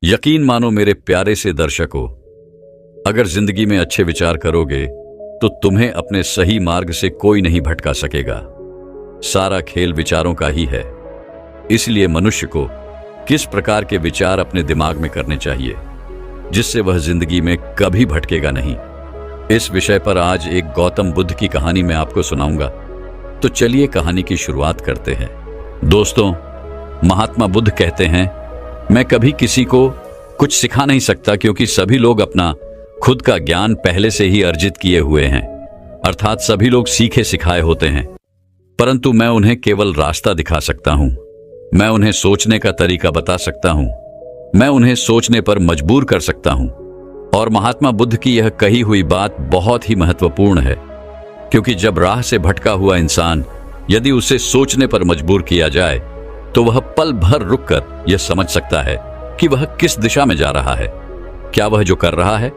यकीन मानो मेरे प्यारे से दर्शकों, अगर जिंदगी में अच्छे विचार करोगे तो तुम्हें अपने सही मार्ग से कोई नहीं भटका सकेगा। सारा खेल विचारों का ही है। इसलिए मनुष्य को किस प्रकार के विचार अपने दिमाग में करने चाहिए जिससे वह जिंदगी में कभी भटकेगा नहीं। इस विषय पर आज एक गौतम बुद्ध की कहानी मैं आपको सुनाऊंगा। तो चलिए कहानी की शुरुआत करते हैं। दोस्तों, महात्मा बुद्ध कहते हैं, मैं कभी किसी को कुछ सिखा नहीं सकता क्योंकि सभी लोग अपना खुद का ज्ञान पहले से ही अर्जित किए हुए हैं, अर्थात सभी लोग सीखे सिखाए होते हैं। परंतु मैं उन्हें केवल रास्ता दिखा सकता हूं। मैं उन्हें सोचने का तरीका बता सकता हूं। मैं उन्हें सोचने पर मजबूर कर सकता हूं। और महात्मा बुद्ध की यह कही हुई बात बहुत ही महत्वपूर्ण है, क्योंकि जब राह से भटका हुआ इंसान यदि उसे सोचने पर मजबूर किया जाए तो वह पल भर रुककर यह समझ सकता है कि वह किस दिशा में जा रहा है। क्या वह जो कर रहा है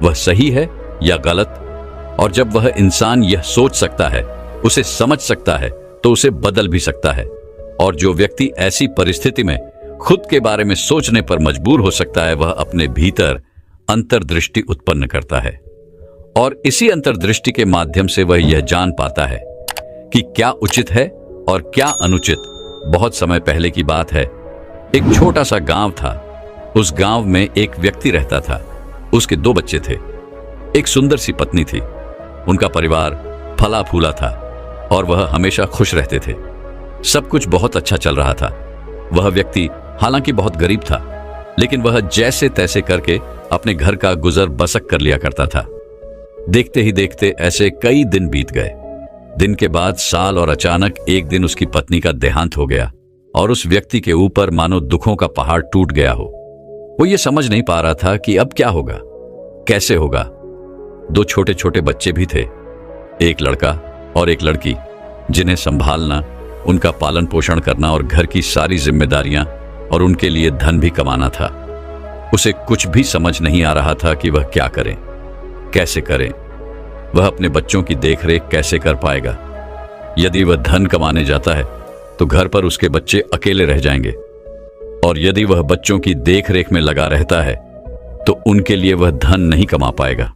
वह सही है या गलत। और जब वह इंसान यह सोच सकता है, उसे समझ सकता है, तो उसे बदल भी सकता है। और जो व्यक्ति ऐसी परिस्थिति में खुद के बारे में सोचने पर मजबूर हो सकता है, वह अपने भीतर अंतर्दृष्टि उत्पन्न करता है। और इसी अंतर्दृष्टि के माध्यम से वह यह जान पाता है कि क्या उचित है और क्या अनुचित। बहुत समय पहले की बात है, एक छोटा सा गांव था। उस गांव में एक व्यक्ति रहता था। उसके 2 बच्चे थे। एक सुंदर सी पत्नी थी। उनका परिवार फला फूला था और वह हमेशा खुश रहते थे। सब कुछ बहुत अच्छा चल रहा था। वह व्यक्ति हालांकि बहुत गरीब था, लेकिन वह जैसे तैसे करके अपने घर का गुजर बसर कर लिया करता था। देखते ही देखते ऐसे कई दिन बीत गए। दिन के बाद साल, और अचानक एक दिन उसकी पत्नी का देहांत हो गया और उस व्यक्ति के ऊपर मानो दुखों का पहाड़ टूट गया हो। वो ये समझ नहीं पा रहा था कि अब क्या होगा, कैसे होगा। 2 छोटे छोटे बच्चे भी थे, एक लड़का और एक लड़की, जिन्हें संभालना, उनका पालन पोषण करना और घर की सारी जिम्मेदारियां और उनके लिए धन भी कमाना था। उसे कुछ भी समझ नहीं आ रहा था कि वह क्या करे, कैसे करे। वह अपने बच्चों की देखरेख कैसे कर पाएगा। यदि वह धन कमाने जाता है तो घर पर उसके बच्चे अकेले रह जाएंगे, और यदि वह बच्चों की देखरेख में लगा रहता है तो उनके लिए वह धन नहीं कमा पाएगा।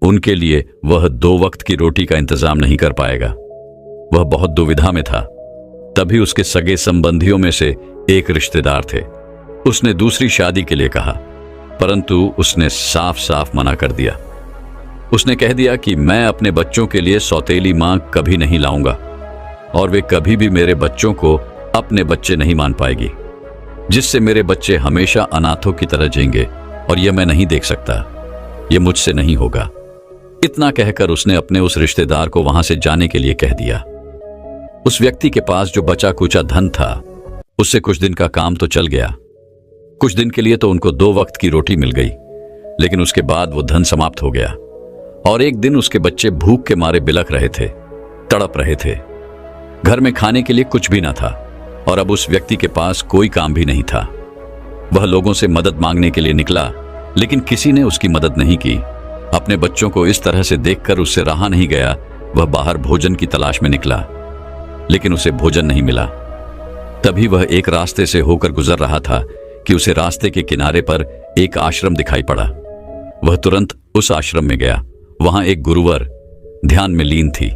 उनके लिए वह 2 वक्त की रोटी का इंतजाम नहीं कर पाएगा। वह बहुत दुविधा में था। तभी उसके सगे संबंधियों में से एक रिश्तेदार थे। उसने दूसरी शादी के लिए कहा, परंतु उसने साफ साफ मना कर दिया। उसने कह दिया कि मैं अपने बच्चों के लिए सौतेली मां कभी नहीं लाऊंगा, और वे कभी भी मेरे बच्चों को अपने बच्चे नहीं मान पाएगी, जिससे मेरे बच्चे हमेशा अनाथों की तरह जिएंगे, और यह मैं नहीं देख सकता। यह मुझसे नहीं होगा। इतना कहकर उसने अपने उस रिश्तेदार को वहां से जाने के लिए कह दिया। उस व्यक्ति के पास जो बचा कुचा धन था, उससे कुछ दिन का काम तो चल गया। कुछ दिन के लिए तो उनको 2 वक्त की रोटी मिल गई, लेकिन उसके बाद वो धन समाप्त हो गया। और एक दिन उसके बच्चे भूख के मारे बिलख रहे थे, तड़प रहे थे। घर में खाने के लिए कुछ भी ना था, और अब उस व्यक्ति के पास कोई काम भी नहीं था। वह लोगों से मदद मांगने के लिए निकला, लेकिन किसी ने उसकी मदद नहीं की। अपने बच्चों को इस तरह से देखकर उससे रहा नहीं गया। वह बाहर भोजन की तलाश में निकला, लेकिन उसे भोजन नहीं मिला। तभी वह एक रास्ते से होकर गुजर रहा था कि उसे रास्ते के किनारे पर एक आश्रम दिखाई पड़ा। वह तुरंत उस आश्रम में गया। वहां एक गुरुवर ध्यान में लीन थी।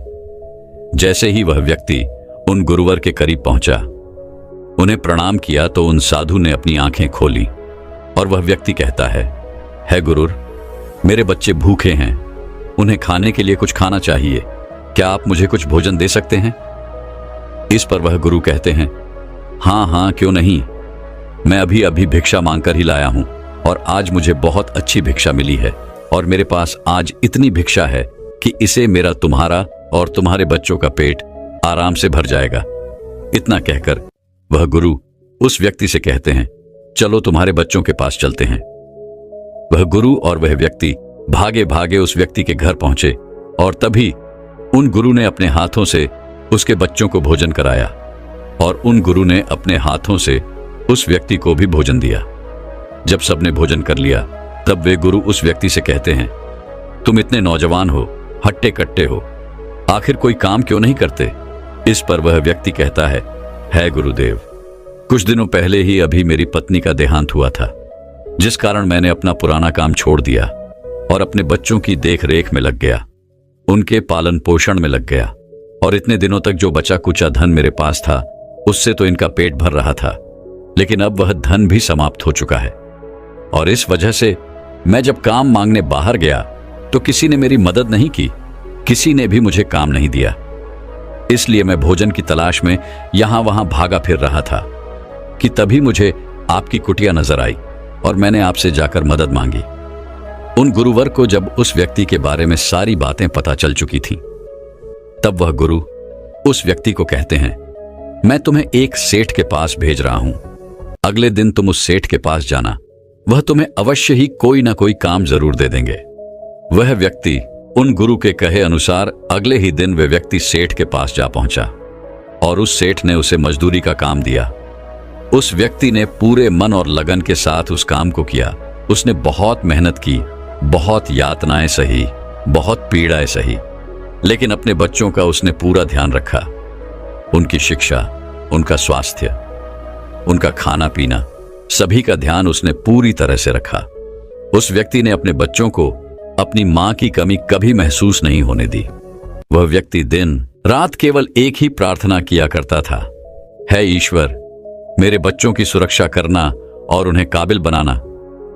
जैसे ही वह व्यक्ति उन गुरुवर के करीब पहुंचा, उन्हें प्रणाम किया, तो उन साधु ने अपनी आंखें खोली और वह व्यक्ति कहता है गुरुर, मेरे बच्चे भूखे हैं, उन्हें खाने के लिए कुछ खाना चाहिए। क्या आप मुझे कुछ भोजन दे सकते हैं? इस पर वह गुरु कहते हैं, हाँ, क्यों नहीं। मैं अभी अभी भिक्षा मांगकर ही लाया हूं, और आज मुझे बहुत अच्छी भिक्षा मिली है, और मेरे पास आज इतनी भिक्षा है कि इसे मेरा, तुम्हारा और तुम्हारे बच्चों का पेट आराम से भर जाएगा। इतना कहकर वह गुरु उस व्यक्ति से कहते हैं, चलो तुम्हारे बच्चों के पास चलते हैं। वह गुरु और वह व्यक्ति भागे भागे उस व्यक्ति के घर पहुंचे, और तभी उन गुरु ने अपने हाथों से उसके बच्चों को भोजन कराया, और उन गुरु ने अपने हाथों से उस व्यक्ति को भी भोजन दिया। जब सबने भोजन कर लिया, तब वे गुरु उस व्यक्ति से कहते हैं, तुम इतने नौजवान हो, हट्टे कट्टे हो, आखिर कोई काम क्यों नहीं करते? इस पर वह व्यक्ति कहता है गुरुदेव, कुछ दिनों पहले ही अभी मेरी पत्नी का देहांत हुआ था। जिस कारण मैंने अपना पुराना काम छोड़ दिया और अपने बच्चों की देख रेख में लग गया, उनके पालन पोषण में लग गया। और इतने दिनों तक जो बचा कुचा धन मेरे पास था, उससे तो इनका पेट भर रहा था, लेकिन अब वह धन भी समाप्त हो चुका है। और इस वजह से मैं जब काम मांगने बाहर गया तो किसी ने मेरी मदद नहीं की, किसी ने भी मुझे काम नहीं दिया। इसलिए मैं भोजन की तलाश में यहां वहां भागा फिर रहा था कि तभी मुझे आपकी कुटिया नजर आई और मैंने आपसे जाकर मदद मांगी। उन गुरुवर को जब उस व्यक्ति के बारे में सारी बातें पता चल चुकी थीं, तब वह गुरु उस व्यक्ति को कहते हैं, मैं तुम्हें एक सेठ के पास भेज रहा हूं। अगले दिन तुम उस सेठ के पास जाना, वह तुम्हें अवश्य ही कोई ना कोई काम जरूर दे देंगे। वह व्यक्ति उन गुरु के कहे अनुसार अगले ही दिन वह व्यक्ति सेठ के पास जा पहुंचा और उस सेठ ने उसे मजदूरी का काम दिया। उस व्यक्ति ने पूरे मन और लगन के साथ उस काम को किया। उसने बहुत मेहनत की, बहुत यातनाएं सही, बहुत पीड़ाएं सही, लेकिन अपने बच्चों का उसने पूरा ध्यान रखा। उनकी शिक्षा, उनका स्वास्थ्य, उनका खाना पीना, सभी का ध्यान उसने पूरी तरह से रखा। उस व्यक्ति ने अपने बच्चों को अपनी मां की कमी कभी महसूस नहीं होने दी। वह व्यक्ति दिन रात केवल एक ही प्रार्थना किया करता था, है ईश्वर, मेरे बच्चों की सुरक्षा करना और उन्हें काबिल बनाना।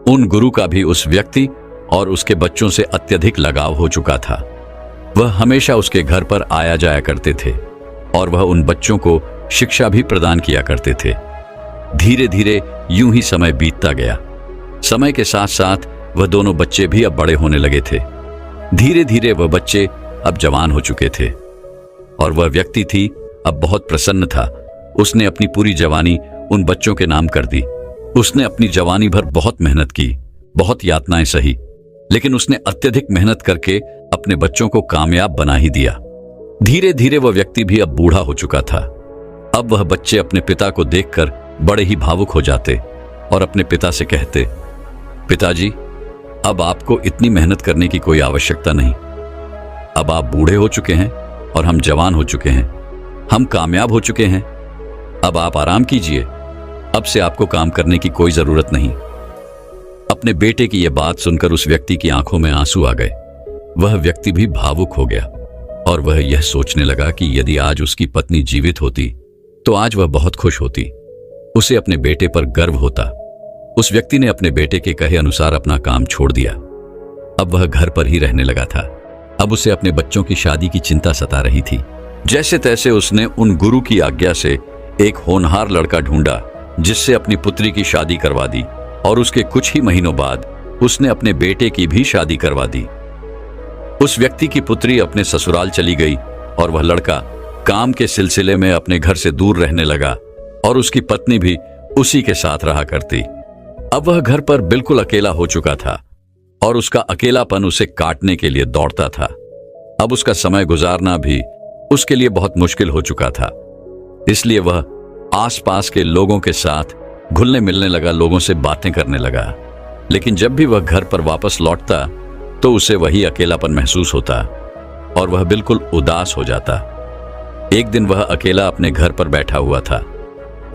उन गुरु का भी उस व्यक्ति और उसके बच्चों से अत्यधिक लगाव हो चुका था। वह हमेशा उसके घर पर आया जाया करते थे और वह उन बच्चों को शिक्षा भी प्रदान किया करते थे। धीरे धीरे यूं ही समय बीतता गया। समय के साथ साथ वह दोनों बच्चे भी अब बड़े होने लगे थे। धीरे धीरे वह बच्चे अब जवान हो चुके थे और वह व्यक्ति थी अब बहुत प्रसन्न था। उसने अपनी पूरी जवानी उन बच्चों के नाम कर दी। उसने अपनी जवानी भर बहुत मेहनत की, बहुत यातनाएं सही, लेकिन उसने अत्यधिक मेहनत करके अपने बच्चों को कामयाब बना ही दिया। धीरे धीरे वह व्यक्ति भी अब बूढ़ा हो चुका था। अब वह बच्चे अपने पिता को देखकर बड़े ही भावुक हो जाते और अपने पिता से कहते, पिताजी, अब आपको इतनी मेहनत करने की कोई आवश्यकता नहीं। अब आप बूढ़े हो चुके हैं और हम जवान हो चुके हैं, हम कामयाब हो चुके हैं। अब आप आराम कीजिए, अब से आपको काम करने की कोई जरूरत नहीं। अपने बेटे की यह बात सुनकर उस व्यक्ति की आंखों में आंसू आ गए। वह व्यक्ति भी भावुक हो गया और वह यह सोचने लगा कि यदि आज उसकी पत्नी जीवित होती तो आज वह बहुत खुश होती, उसे अपने बेटे पर गर्व होता। उस व्यक्ति ने अपने बेटे के कहे अनुसार अपना काम छोड़ दिया। अब वह घर पर ही रहने लगा था। अब उसे अपने बच्चों की शादी की चिंता सता रही थी। जैसे तैसे उसने उन गुरु की आज्ञा से एक होनहार लड़का ढूंढा जिससे अपनी पुत्री की शादी करवा दी और उसके कुछ ही महीनों बाद उसने अपने बेटे की भी शादी करवा दी। उस व्यक्ति की पुत्री अपने ससुराल चली गई और वह लड़का काम के सिलसिले में अपने घर से दूर रहने लगा और उसकी पत्नी भी उसी के साथ रहा करती। अब वह घर पर बिल्कुल अकेला हो चुका था और उसका अकेलापन उसे काटने के लिए दौड़ता था। अब उसका समय गुजारना भी उसके लिए बहुत मुश्किल हो चुका था। इसलिए वह आसपास के लोगों के साथ घुलने मिलने लगा, लोगों से बातें करने लगा। लेकिन जब भी वह घर पर वापस लौटता तो उसे वही अकेलापन महसूस होता और वह बिल्कुल उदास हो जाता। एक दिन वह अकेला अपने घर पर बैठा हुआ था।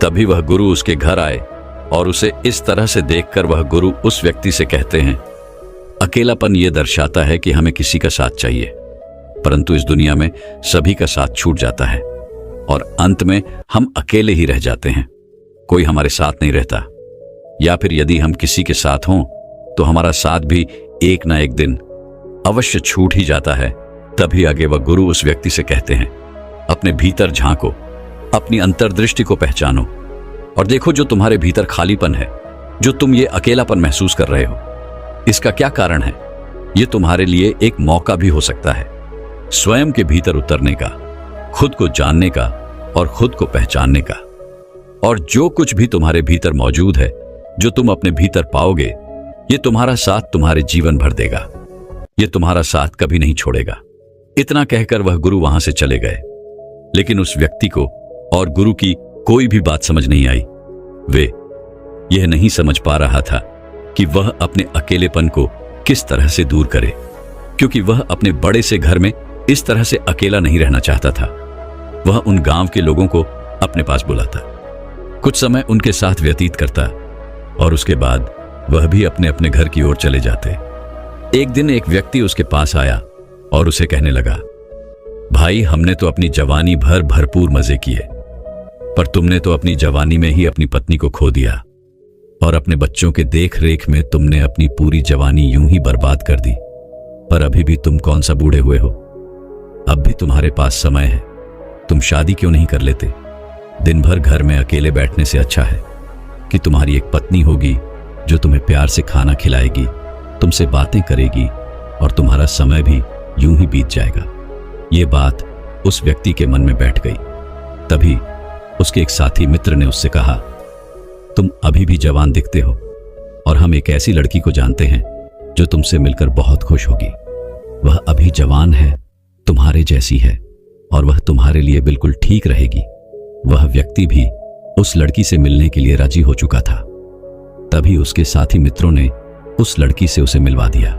तभी वह गुरु उसके घर आए और उसे इस तरह से देखकर वह गुरु उस व्यक्ति से कहते हैं, अकेलापन यह दर्शाता है कि हमें किसी का साथ चाहिए, परंतु इस दुनिया में सभी का साथ छूट जाता है और अंत में हम अकेले ही रह जाते हैं। कोई हमारे साथ नहीं रहता, या फिर यदि हम किसी के साथ हों तो हमारा साथ भी एक ना एक दिन अवश्य छूट ही जाता है। तभी आगे वह गुरु उस व्यक्ति से कहते हैं, अपने भीतर झांको, अपनी अंतर्दृष्टि को पहचानो और देखो जो तुम्हारे भीतर खालीपन है, जो तुम ये अकेलापन महसूस कर रहे हो, इसका क्या कारण है। ये तुम्हारे लिए एक मौका भी हो सकता है स्वयं के भीतर उतरने का, खुद को जानने का और खुद को पहचानने का। और जो कुछ भी तुम्हारे भीतर मौजूद है, जो तुम अपने भीतर पाओगे, ये तुम्हारा साथ तुम्हारे जीवन भर देगा। ये तुम्हारा साथ कभी नहीं छोड़ेगा। इतना कहकर वह गुरु वहां से चले गए। लेकिन उस व्यक्ति को और गुरु की कोई भी बात समझ नहीं आई। वे यह नहीं समझ पा रहा था कि वह अपने अकेलेपन को किस तरह से दूर करे, क्योंकि वह अपने बड़े से घर में इस तरह से अकेला नहीं रहना चाहता था। वह उन गांव के लोगों को अपने पास बुलाता, कुछ समय उनके साथ व्यतीत करता और उसके बाद वह भी अपने अपने घर की ओर चले जाते। एक दिन एक व्यक्ति उसके पास आया और उसे कहने लगा, भाई, हमने तो अपनी जवानी भर भरपूर मजे किए, पर तुमने तो अपनी जवानी में ही अपनी पत्नी को खो दिया और अपने बच्चों के देख रेख में तुमने अपनी पूरी जवानी यूं ही बर्बाद कर दी। पर अभी भी तुम कौन सा बूढ़े हुए हो, अब भी तुम्हारे पास समय है। तुम शादी क्यों नहीं कर लेते? दिन भर घर में अकेले बैठने से अच्छा है कि तुम्हारी एक पत्नी होगी जो तुम्हें प्यार से खाना खिलाएगी, तुमसे बातें करेगी और तुम्हारा समय भी यूं ही बीत जाएगा। ये बात उस व्यक्ति के मन में बैठ गई। तभी उसके एक साथी मित्र ने उससे कहा, तुम अभी भी जवान दिखते हो और हम एक ऐसी लड़की को जानते हैं जो तुमसे मिलकर बहुत खुश होगी। वह अभी जवान है, तुम्हारे जैसी है और वह तुम्हारे लिए बिल्कुल ठीक रहेगी। वह व्यक्ति भी उस लड़की से मिलने के लिए राजी हो चुका था। तभी उसके साथी मित्रों ने उस लड़की से उसे मिलवा दिया।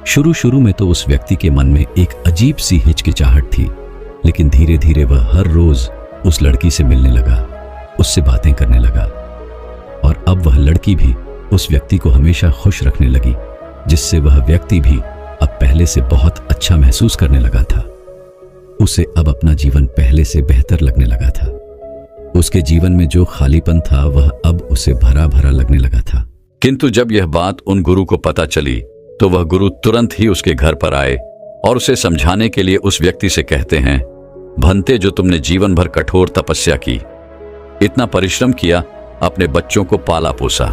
शुरू में तो उस व्यक्ति के मन में एक अजीब सी हिचकिचाहट थी, लेकिन धीरे धीरे वह हर रोज उस लड़की से मिलने लगा, उससे बातें करने लगा और अब वह लड़की भी उस व्यक्ति को हमेशा खुश रखने लगी, जिससे वह व्यक्ति भी अब पहले से बहुत अच्छा महसूस करने लगा था। उसे अब अपना जीवन पहले से बेहतर लगने लगा था। उसके जीवन में जो खालीपन था वह अब उसे भरा भरा लगने लगा था। किंतु जब यह बात उन गुरु को पता चली तो वह गुरु तुरंत ही उसके घर पर आए और उसे समझाने के लिए उस व्यक्ति से कहते हैं, भंते, जो तुमने जीवन भर कठोर तपस्या की, इतना परिश्रम किया, अपने बच्चों को पाला पोसा,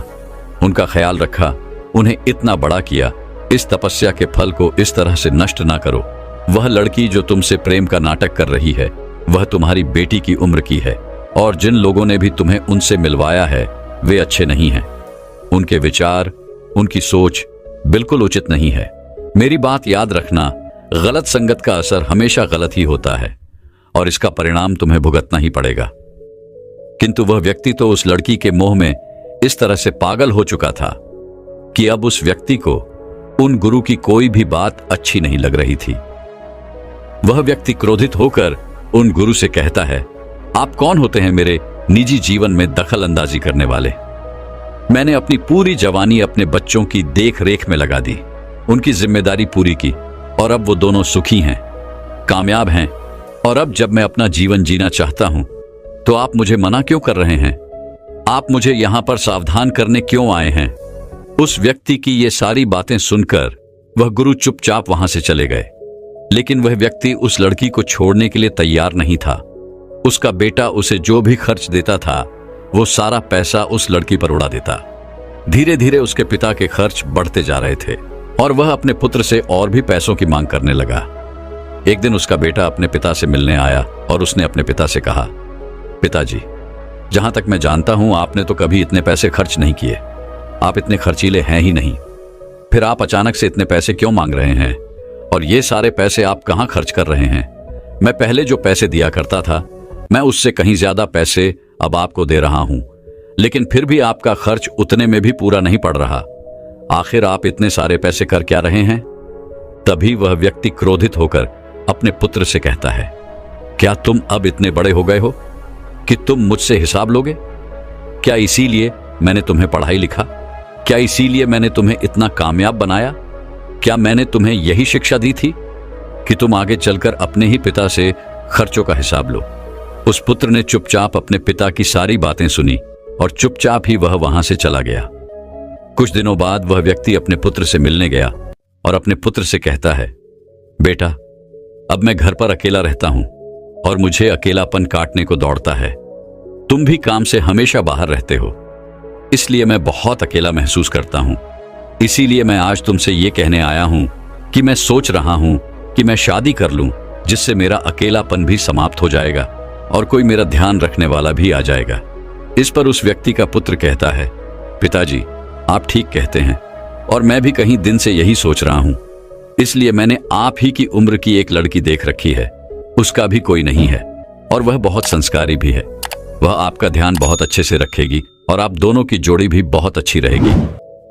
उनका ख्याल रखा, उन्हें इतना बड़ा किया, इस तपस्या के फल को इस तरह से नष्ट ना करो। वह लड़की जो तुमसे प्रेम का नाटक कर रही है वह तुम्हारी बेटी की उम्र की है और जिन लोगों ने भी तुम्हें उनसे मिलवाया है वे अच्छे नहीं हैं। उनके विचार, उनकी सोच बिल्कुल उचित नहीं है। मेरी बात याद रखना, गलत संगत का असर हमेशा गलत ही होता है और इसका परिणाम तुम्हें भुगतना ही पड़ेगा। किंतु वह व्यक्ति तो उस लड़की के मोह में इस तरह से पागल हो चुका था कि अब उस व्यक्ति को उन गुरु की कोई भी बात अच्छी नहीं लग रही थी। वह व्यक्ति क्रोधित होकर उन गुरु से कहता है, आप कौन होते हैं मेरे निजी जीवन में दखल अंदाजी करने वाले? मैंने अपनी पूरी जवानी अपने बच्चों की देख रेख में लगा दी, उनकी जिम्मेदारी पूरी की और अब वो दोनों सुखी हैं, कामयाब हैं और अब जब मैं अपना जीवन जीना चाहता हूं तो आप मुझे मना क्यों कर रहे हैं? आप मुझे यहां पर सावधान करने क्यों आए हैं? उस व्यक्ति की ये सारी बातें सुनकर वह गुरु चुपचाप वहां से चले गए। लेकिन वह व्यक्ति उस लड़की को छोड़ने के लिए तैयार नहीं था। उसका बेटा उसे जो भी खर्च देता था वो सारा पैसा उस लड़की पर उड़ा देता। धीरे धीरे उसके पिता के खर्च बढ़ते जा रहे थे और वह अपने पुत्र से और भी पैसों की मांग करने लगा। एक दिन उसका बेटा अपने पिता से मिलने आया और उसने अपने पिता से कहा, पिताजी, जहां तक मैं जानता हूं आपने तो कभी इतने पैसे खर्च नहीं किए, आप इतने खर्चीले हैं ही नहीं, फिर आप अचानक से इतने पैसे क्यों मांग रहे हैं और ये सारे पैसे आप कहां खर्च कर रहे हैं? मैं पहले जो पैसे दिया करता था मैं उससे कहीं ज्यादा पैसे अब आपको दे रहा हूं, लेकिन फिर भी आपका खर्च उतने में भी पूरा नहीं पड़ रहा। आखिर आप इतने सारे पैसे कर क्या रहे हैं? तभी वह व्यक्ति क्रोधित होकर अपने पुत्र से कहता है, क्या तुम अब इतने बड़े हो गए हो कि तुम मुझसे हिसाब लोगे? क्या इसीलिए मैंने तुम्हें पढ़ाई लिखा? क्या इसीलिए मैंने तुम्हें इतना कामयाब बनाया? क्या मैंने तुम्हें यही शिक्षा दी थी कि तुम आगे चलकर अपने ही पिता से खर्चों का हिसाब लो? उस पुत्र ने चुपचाप अपने पिता की सारी बातें सुनी और चुपचाप ही वह वहां से चला गया। कुछ दिनों बाद वह व्यक्ति अपने पुत्र से मिलने गया और अपने पुत्र से कहता है, बेटा, अब मैं घर पर अकेला रहता हूं और मुझे अकेलापन काटने को दौड़ता है। तुम भी काम से हमेशा बाहर रहते हो, इसलिए मैं बहुत अकेला महसूस करता हूं। इसीलिए मैं आज तुमसे ये कहने आया हूं कि मैं सोच रहा हूं कि मैं शादी कर लूं, जिससे मेरा अकेलापन भी समाप्त हो जाएगा और कोई मेरा ध्यान रखने वाला भी आ जाएगा। इस पर उस व्यक्ति का पुत्र कहता है, पिताजी, आप ठीक कहते हैं और मैं भी कहीं दिन से यही सोच रहा हूं। इसलिए मैंने आप ही की उम्र की एक लड़की देख रखी है, उसका भी कोई नहीं है और वह बहुत संस्कारी भी है। वह आपका ध्यान बहुत अच्छे से रखेगी और आप दोनों की जोड़ी भी बहुत अच्छी रहेगी।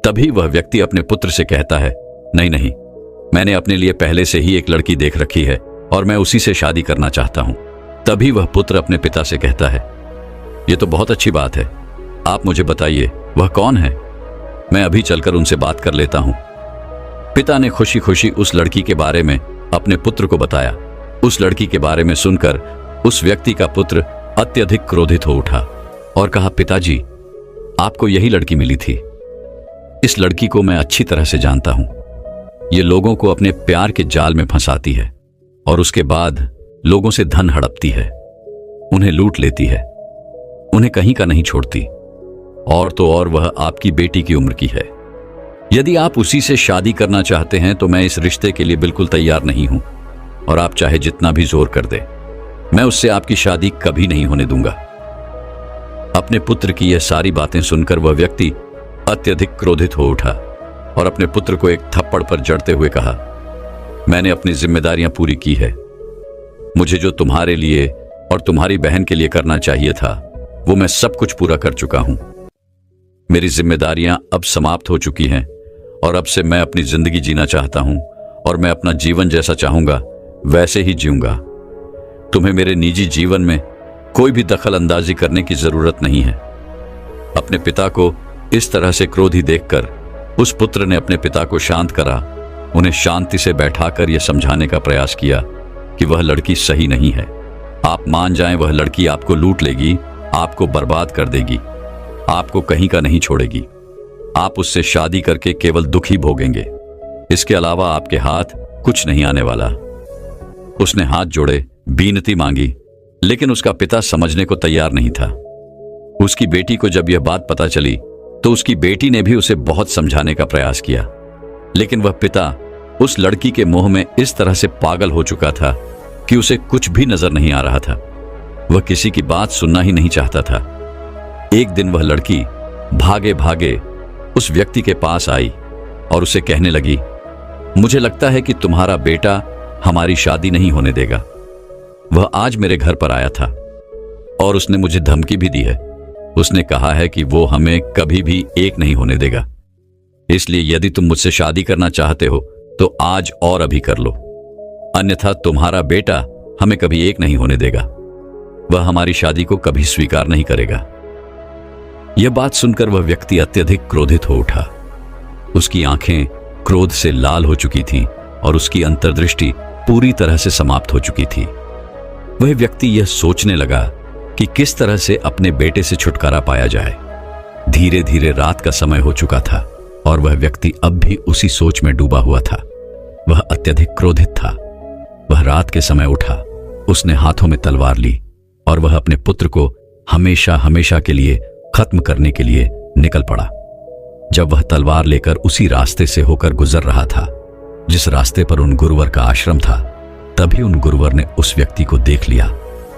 तभी वह व्यक्ति अपने पुत्र से कहता है, नहीं नहीं, मैंने अपने लिए पहले से ही एक लड़की देख रखी है और मैं उसी से शादी करना चाहता हूं। तभी वह पुत्र अपने पिता से कहता है, यह तो बहुत अच्छी बात है, आप मुझे बताइए वह कौन है? मैं अभी चलकर उनसे बात कर लेता हूं। पिता ने खुशी खुशी उस लड़की के बारे में अपने पुत्र को बताया। उस लड़की के बारे में सुनकर उस व्यक्ति का पुत्र अत्यधिक क्रोधित हो उठा और कहा, पिताजी, आपको यही लड़की मिली थी। इस लड़की को मैं अच्छी तरह से जानता हूं। ये लोगों को अपने प्यार के जाल में फंसाती है और उसके बाद लोगों से धन हड़पती है, उन्हें लूट लेती है, उन्हें कहीं का नहीं छोड़ती। और तो और वह आपकी बेटी की उम्र की है। यदि आप उसी से शादी करना चाहते हैं तो मैं इस रिश्ते के लिए बिल्कुल तैयार नहीं हूं, और आप चाहे जितना भी जोर कर दे, मैं उससे आपकी शादी कभी नहीं होने दूंगा। अपने पुत्र की यह सारी बातें सुनकर वह व्यक्ति अत्यधिक क्रोधित हो उठा और अपने पुत्र को एक थप्पड़ पर जड़ते हुए कहा, मैंने अपनी जिम्मेदारियां पूरी की है। मुझे जो तुम्हारे लिए और तुम्हारी बहन के लिए करना चाहिए था वो मैं सब कुछ पूरा कर चुका हूं। मेरी जिम्मेदारियां अब समाप्त हो चुकी हैं और अब से मैं अपनी जिंदगी जीना चाहता हूं और मैं अपना जीवन जैसा चाहूंगा वैसे ही जीऊंगा। तुम्हें मेरे निजी जीवन में कोई भी दखल अंदाजी करने की जरूरत नहीं है। अपने पिता को इस तरह से क्रोधी देखकर उस पुत्र ने अपने पिता को शांत करा, उन्हें शांति से बैठाकर यह समझाने का प्रयास किया कि वह लड़की सही नहीं है। आप मान जाएं, वह लड़की आपको लूट लेगी, आपको बर्बाद कर देगी, आपको कहीं का नहीं छोड़ेगी। आप उससे शादी करके केवल दुख ही भोगेंगे, इसके अलावा आपके हाथ कुछ नहीं आने वाला। उसने हाथ जोड़े, बीनती मांगी, लेकिन उसका पिता समझने को तैयार नहीं था। उसकी बेटी को जब यह बात पता चली तो उसकी बेटी ने भी उसे बहुत समझाने का प्रयास किया, लेकिन वह पिता उस लड़की के मोह में इस तरह से पागल हो चुका था कि उसे कुछ भी नजर नहीं आ रहा था। वह किसी की बात सुनना ही नहीं चाहता था। एक दिन वह लड़की भागे भागे उस व्यक्ति के पास आई और उसे कहने लगी, मुझे लगता है कि तुम्हारा बेटा हमारी शादी नहीं होने देगा। वह आज मेरे घर पर आया था और उसने मुझे धमकी भी दी है। उसने कहा है कि वो हमें कभी भी एक नहीं होने देगा। इसलिए यदि तुम मुझसे शादी करना चाहते हो तो आज और अभी कर लो, अन्यथा तुम्हारा बेटा हमें कभी एक नहीं होने देगा। वह हमारी शादी को कभी स्वीकार नहीं करेगा। यह बात सुनकर वह व्यक्ति अत्यधिक क्रोधित हो उठा। उसकी आंखें क्रोध से लाल हो चुकी थीं और उसकी अंतर्दृष्टि पूरी तरह से समाप्त हो चुकी थी। वह व्यक्ति यह सोचने लगा कि किस तरह से अपने बेटे से छुटकारा पाया जाए। धीरे धीरे रात का समय हो चुका था और वह व्यक्ति अब भी उसी सोच में डूबा हुआ था। वह अत्यधिक क्रोधित था। वह रात के समय उठा, उसने हाथों में तलवार ली और वह अपने पुत्र को हमेशा हमेशा के लिए खत्म करने के लिए निकल पड़ा। जब वह तलवार लेकर उसी रास्ते से होकर गुजर रहा था जिस रास्ते पर उन गुरुवर का आश्रम था, तभी उन गुरुवर ने उस व्यक्ति को देख लिया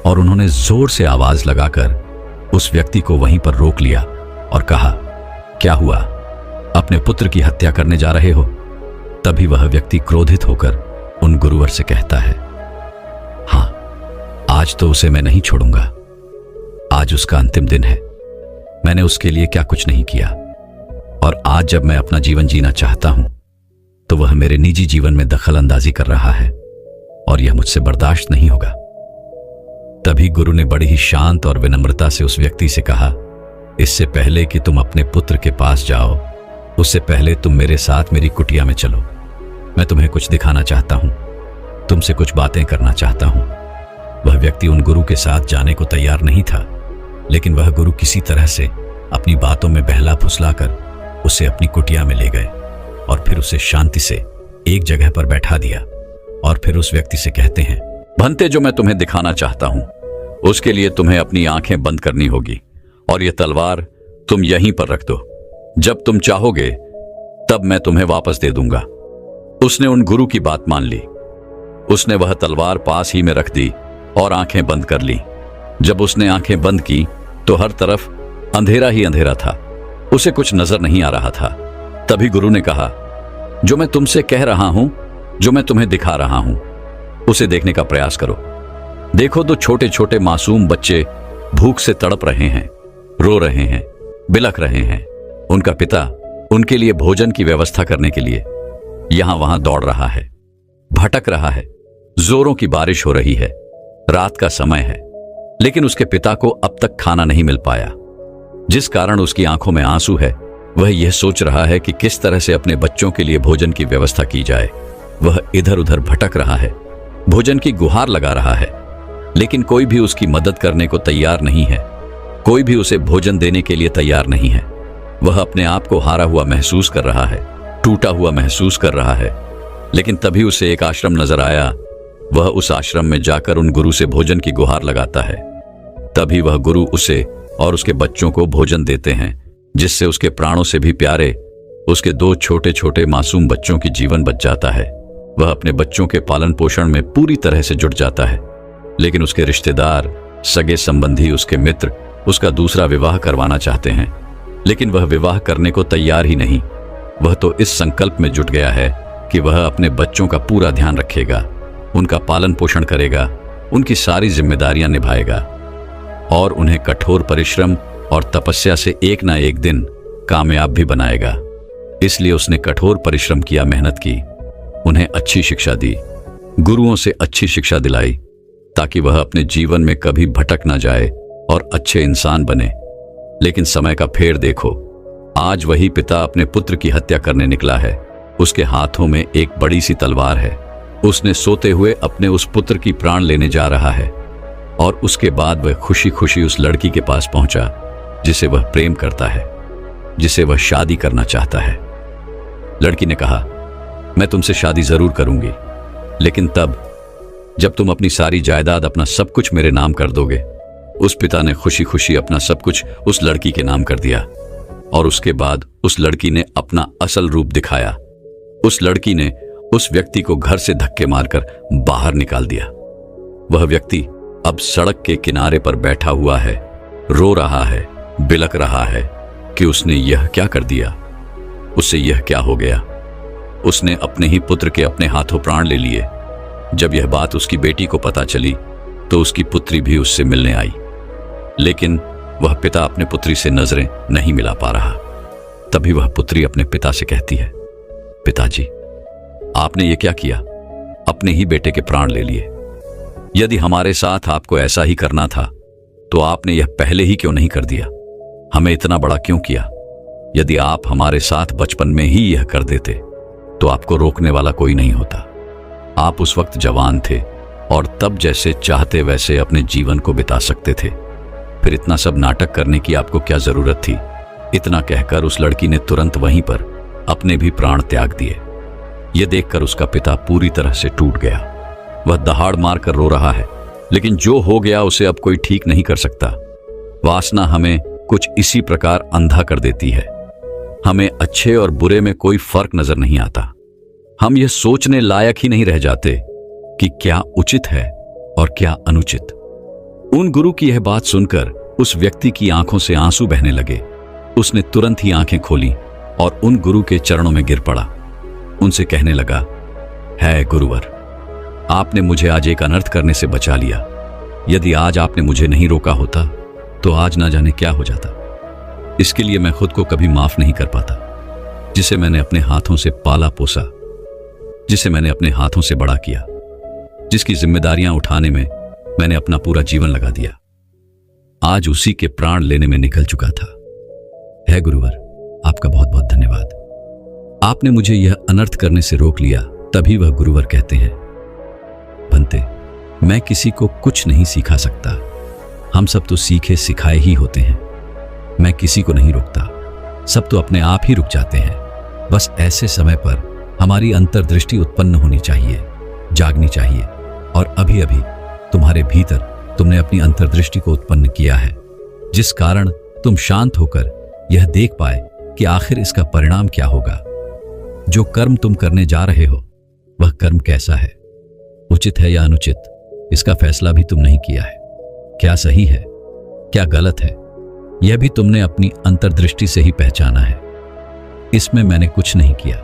और उन्होंने जोर से आवाज लगाकर उस व्यक्ति को वहीं पर रोक लिया और कहा, क्या हुआ, अपने पुत्र की हत्या करने जा रहे हो? तभी वह व्यक्ति क्रोधित होकर उन गुरुवर से कहता है, हां, आज तो उसे मैं नहीं छोड़ूंगा। आज उसका अंतिम दिन है। मैंने उसके लिए क्या कुछ नहीं किया, और आज जब मैं अपना जीवन जीना चाहता हूं तो वह मेरे निजी जीवन में दखल अंदाजी कर रहा है और यह मुझसे बर्दाश्त नहीं होगा। तभी गुरु ने बड़ी ही शांत और विनम्रता से उस व्यक्ति से कहा, इससे पहले कि तुम अपने पुत्र के पास जाओ, उससे पहले तुम मेरे साथ मेरी कुटिया में चलो। मैं तुम्हें कुछ दिखाना चाहता हूं, तुमसे कुछ बातें करना चाहता हूं। वह व्यक्ति उन गुरु के साथ जाने को तैयार नहीं था, लेकिन वह गुरु किसी तरह से अपनी बातों में बहला फुसलाकर उसे अपनी कुटिया में ले गए और फिर उसे शांति से एक जगह पर बैठा दिया और फिर उस व्यक्ति से कहते हैं, भंते, जो मैं तुम्हें दिखाना चाहता हूं उसके लिए तुम्हें अपनी आंखें बंद करनी होगी और यह तलवार तुम यहीं पर रख दो। जब तुम चाहोगे तब मैं तुम्हें वापस दे दूंगा। उसने उन गुरु की बात मान ली। उसने वह तलवार पास ही में रख दी और आंखें बंद कर ली। जब उसने आंखें बंद की तो हर तरफ अंधेरा ही अंधेरा था, उसे कुछ नजर नहीं आ रहा था। तभी गुरु ने कहा, जो मैं तुमसे कह रहा हूं, जो मैं तुम्हें दिखा रहा हूं, उसे देखने का प्रयास करो। देखो, दो छोटे छोटे मासूम बच्चे भूख से तड़प रहे हैं, रो रहे हैं, बिलख रहे हैं। उनका पिता उनके लिए भोजन की व्यवस्था करने के लिए यहां वहां दौड़ रहा है, भटक रहा है। जोरों की बारिश हो रही है, रात का समय है, लेकिन उसके पिता को अब तक खाना नहीं मिल पाया, जिस कारण उसकी आंखों में आंसू है वह यह सोच रहा है कि किस तरह से अपने बच्चों के लिए भोजन की व्यवस्था की जाए। वह इधर उधर भटक रहा है, भोजन की गुहार लगा रहा है, लेकिन कोई भी उसकी मदद करने को तैयार नहीं है। कोई भी उसे भोजन देने के लिए तैयार नहीं है। वह अपने आप को हारा हुआ महसूस कर रहा है, टूटा हुआ महसूस कर रहा है। लेकिन तभी उसे एक आश्रम नजर आया। वह उस आश्रम में जाकर उन गुरु से भोजन की गुहार लगाता है। तभी वह गुरु उसे और उसके बच्चों को भोजन देते हैं, जिससे उसके प्राणों से भी प्यारे उसके 2 छोटे छोटे मासूम बच्चों की जीवन बच जाता है। वह अपने बच्चों के पालन पोषण में पूरी तरह से जुट जाता है। लेकिन उसके रिश्तेदार, सगे संबंधी, उसके मित्र उसका दूसरा विवाह करवाना चाहते हैं, लेकिन वह विवाह करने को तैयार ही नहीं। वह तो इस संकल्प में जुट गया है कि वह अपने बच्चों का पूरा ध्यान रखेगा, उनका पालन पोषण करेगा, उनकी सारी जिम्मेदारियां निभाएगा और उन्हें कठोर परिश्रम और तपस्या से एक ना एक दिन कामयाब भी बनाएगा। इसलिए उसने कठोर परिश्रम किया, मेहनत की, उन्हें अच्छी शिक्षा दी, गुरुओं से अच्छी शिक्षा दिलाई, ताकि वह अपने जीवन में कभी भटक ना जाए और अच्छे इंसान बने। लेकिन समय का फेर देखो, आज वही पिता अपने पुत्र की हत्या करने निकला है। उसके हाथों में एक बड़ी सी तलवार है। उसने सोते हुए अपने उस पुत्र की प्राण लेने जा रहा है और उसके बाद वह खुशी खुशी उस लड़की के पास पहुंचा जिसे वह प्रेम करता है, जिसे वह शादी करना चाहता है। लड़की ने कहा, मैं तुमसे शादी जरूर करूंगी, लेकिन तब जब तुम अपनी सारी जायदाद, अपना सब कुछ मेरे नाम कर दोगे। उस पिता ने खुशी खुशी अपना सब कुछ उस लड़की के नाम कर दिया और उसके बाद उस लड़की ने अपना असल रूप दिखाया। उस लड़की ने उस व्यक्ति को घर से धक्के मारकर बाहर निकाल दिया। वह व्यक्ति अब सड़क के किनारे पर बैठा हुआ है, रो रहा है, बिलक रहा है कि उसने यह क्या कर दिया, उससे यह क्या हो गया। उसने अपने ही पुत्र के अपने हाथों प्राण ले लिए। जब यह बात उसकी बेटी को पता चली तो उसकी पुत्री भी उससे मिलने आई, लेकिन वह पिता अपने पुत्री से नजरें नहीं मिला पा रहा। तभी वह पुत्री अपने पिता से कहती है, पिताजी, आपने ये क्या किया? अपने ही बेटे के प्राण ले लिए। यदि हमारे साथ आपको ऐसा ही करना था तो आपने यह पहले ही क्यों नहीं कर दिया? हमें इतना बड़ा क्यों किया? यदि आप हमारे साथ बचपन में ही यह कर देते तो आपको रोकने वाला कोई नहीं होता। आप उस वक्त जवान थे और तब जैसे चाहते वैसे अपने जीवन को बिता सकते थे। फिर इतना सब नाटक करने की आपको क्या जरूरत थी? इतना कहकर उस लड़की ने तुरंत वहीं पर अपने भी प्राण त्याग दिए। यह देखकर उसका पिता पूरी तरह से टूट गया। वह दहाड़ मारकर रो रहा है, लेकिन जो हो गया उसे अब कोई ठीक नहीं कर सकता। वासना हमें कुछ इसी प्रकार अंधा कर देती है। हमें अच्छे और बुरे में कोई फर्क नजर नहीं आता। हम यह सोचने लायक ही नहीं रह जाते कि क्या उचित है और क्या अनुचित। उन गुरु की यह बात सुनकर उस व्यक्ति की आंखों से आंसू बहने लगे। उसने तुरंत ही आंखें खोली और उन गुरु के चरणों में गिर पड़ा। उनसे कहने लगा, है गुरुवर, आपने मुझे आज एक अनर्थ करने से बचा लिया। यदि आज आपने मुझे नहीं रोका होता तो आज ना जाने क्या हो जाता। इसके लिए मैं खुद को कभी माफ नहीं कर पाता, जिसे मैंने अपने हाथों से पाला पोसा, जिसे मैंने अपने हाथों से बड़ा किया, जिसकी जिम्मेदारियां उठाने में मैंने अपना पूरा जीवन लगा दिया। आज उसी के प्राण लेने में निकल चुका था। है गुरुवर, आपका बहुत बहुत धन्यवाद। आपने मुझे यह अनर्थ करने से रोक लिया। तभी वह गुरुवर कहते हैं, भंते, मैं किसी को कुछ नहीं सिखा सकता। हम सब तो सीखे सिखाए ही होते हैं। मैं किसी को नहीं रोकता, सब तो अपने आप ही रुक जाते हैं। बस ऐसे समय पर हमारी अंतर्दृष्टि उत्पन्न होनी चाहिए, जागनी चाहिए। और अभी अभी तुम्हारे भीतर तुमने अपनी अंतर्दृष्टि को उत्पन्न किया है, जिस कारण तुम शांत होकर यह देख पाए कि आखिर इसका परिणाम क्या होगा। जो कर्म तुम करने जा रहे हो वह कर्म कैसा है, उचित है या अनुचित, इसका फैसला भी तुम नहीं किया है। क्या सही है, क्या गलत है, यह भी तुमने अपनी अंतर्दृष्टि से ही पहचाना है। इसमें मैंने कुछ नहीं किया।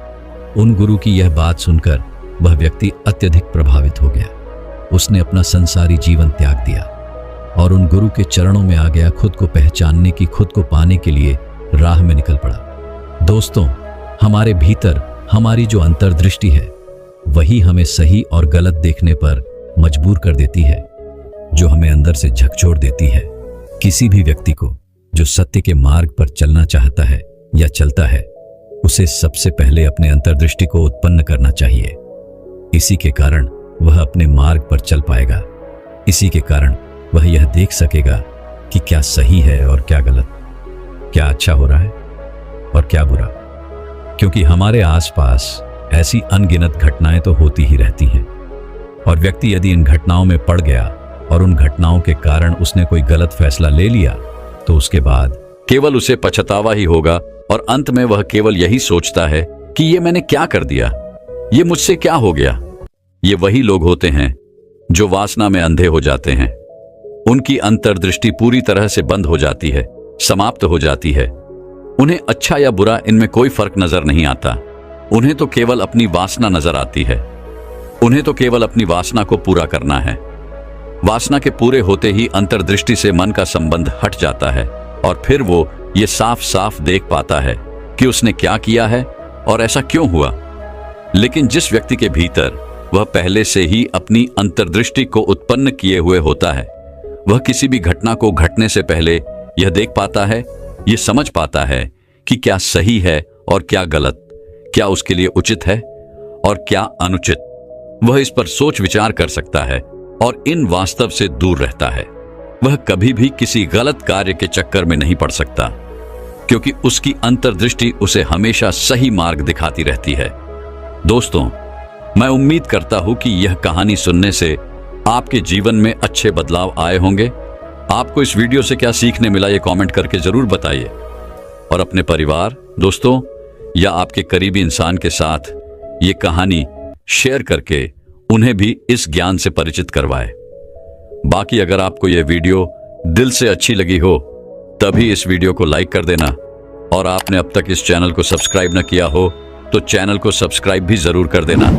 उन गुरु की यह बात सुनकर वह व्यक्ति अत्यधिक प्रभावित हो गया। उसने अपना संसारी जीवन त्याग दिया और उन गुरु के चरणों में आ गया। खुद को पहचानने की, खुद को पाने के लिए राह में निकल पड़ा। दोस्तों, हमारे भीतर हमारी जो अंतर्दृष्टि है वही हमें सही और गलत देखने पर मजबूर कर देती है, जो हमें अंदर से झकझोर देती है। किसी भी व्यक्ति को जो सत्य के मार्ग पर चलना चाहता है या चलता है, उसे सबसे पहले अपने अंतर्दृष्टि को उत्पन्न करना चाहिए। इसी के कारण वह अपने मार्ग पर चल पाएगा। इसी के कारण वह यह देख सकेगा कि क्या सही है और क्या गलत, क्या अच्छा हो रहा है और क्या बुरा। क्योंकि हमारे आसपास ऐसी अनगिनत घटनाएं तो होती ही रहती हैं, और व्यक्ति यदि इन घटनाओं में पड़ गया और उन घटनाओं के कारण उसने कोई गलत फैसला ले लिया, तो उसके बाद केवल उसे पछतावा ही होगा और अंत में वह केवल यही सोचता है कि ये मैंने क्या कर दिया, ये मुझसे क्या हो गया। ये वही लोग होते हैं जो वासना में अंधे हो जाते हैं। उनकी अंतर्दृष्टि पूरी तरह से बंद हो जाती है, समाप्त हो जाती है। उन्हें अच्छा या बुरा इनमें कोई फर्क नजर नहीं आता। उन्हें तो केवल अपनी वासना नजर आती है। उन्हें तो केवल अपनी वासना को पूरा करना है। वासना के पूरे होते ही अंतर्दृष्टि से मन का संबंध हट जाता है और फिर वो ये साफ साफ देख पाता है कि उसने क्या किया है और ऐसा क्यों हुआ। लेकिन जिस व्यक्ति के भीतर वह पहले से ही अपनी अंतर्दृष्टि को उत्पन्न किए हुए होता है, वह किसी भी घटना को घटने से पहले यह देख पाता है, यह समझ पाता है कि क्या सही है और क्या गलत, क्या उसके लिए उचित है और क्या अनुचित। वह इस पर सोच विचार कर सकता है और इन वास्तव से दूर रहता है। वह कभी भी किसी गलत कार्य के चक्कर में नहीं पड़ सकता, क्योंकि उसकी अंतर्दृष्टि उसे हमेशा सही मार्ग दिखाती रहती है। दोस्तों, मैं उम्मीद करता हूं कि यह कहानी सुनने से आपके जीवन में अच्छे बदलाव आए होंगे। आपको इस वीडियो से क्या सीखने मिला, ये कमेंट करके जरूर बताइए, और अपने परिवार, दोस्तों या आपके करीबी इंसान के साथ ये कहानी शेयर करके उन्हें भी इस ज्ञान से परिचित करवाएं। बाकी अगर आपको यह वीडियो दिल से अच्छी लगी हो, तभी इस वीडियो को लाइक कर देना, और आपने अब तक इस चैनल को सब्सक्राइब न किया हो तो चैनल को सब्सक्राइब भी जरूर कर देना।